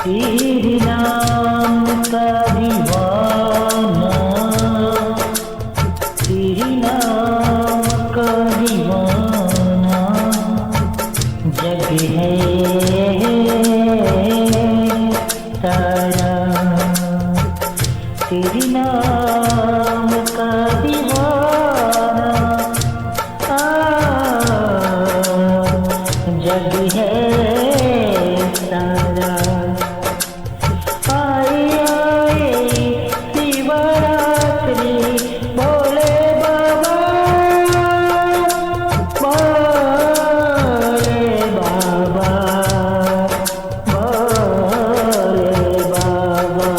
तेरे नाम का दीवाना, तेरे नाम का दीवाना, जग है सारा। तेरे नाम का दीवाना, जग है सारा। आए आए शिवरात्रि भोले बाबा, भोले बाबा, भोले बाबा।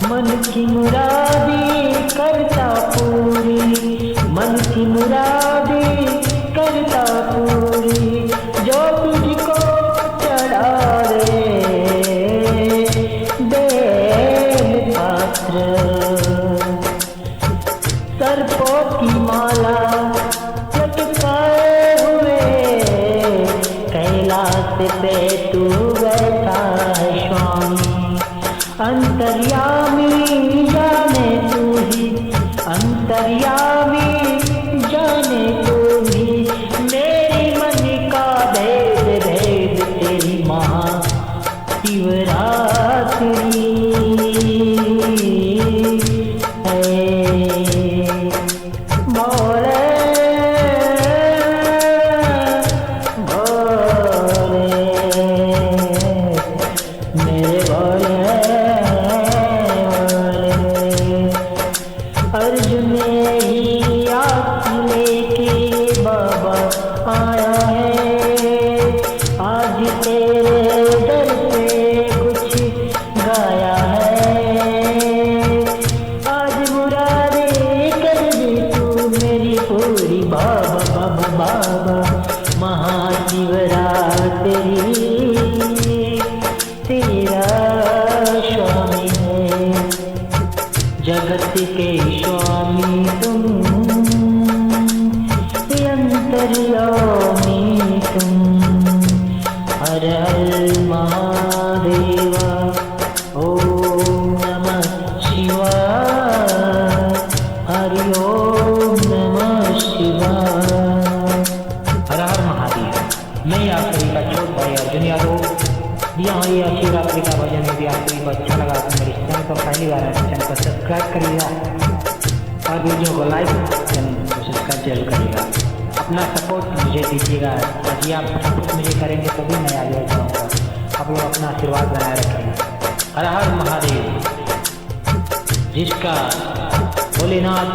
मन की मुरादी करता पूरी, मन की मुरादी करता पूरी, जो तुझको चढ़ा दे बेल पात्र। सर्पों की माला लटकाए हुए कैलाश पे तू बैठा है स्वामी। अंतर्यामी जाने तू ही, अंतर्यामी जाने तू ही, मेरी मन का भेद भेद तेरी महाशिवरात्रि है। भोले भोले मेरे भोले भोले। अर्जुन ही आस लेके बाबा आया है, आज तेरे दर पे कुछ गाया है। आज मुरादे कर दे तू मेरी पूरी बाबा बाबा बाबा। महाशिवरात्रि तेरा स्वामी है, जगत के स्वामी तुम, अंतर्यामी तुम। हर हर महादेवा, ओम नमः शिवाय, हरि ओम नमः शिवाय। हर हर महादेव। मैं आप सभी का छोट भाई अर्जुन यादव। दिया हुआ ये शिवरात्रि का भजन यदि आप सभी को अच्छा लगा तो मेरे चैनल को पहली बार चैनल को सब्सक्राइब करिएगा और वीडियो को लाइक चैनल को सब्सक्राइब जरूर करिएगा। अपना सपोर्ट मुझे दीजिएगा, यदि आप सपोर्ट मुझे करेंगे तभी मैं आगे जाऊँगा। आप लोग अपना आशीर्वाद बनाए रखेंगे। हर हर महादेव। जिसका भोलेनाथ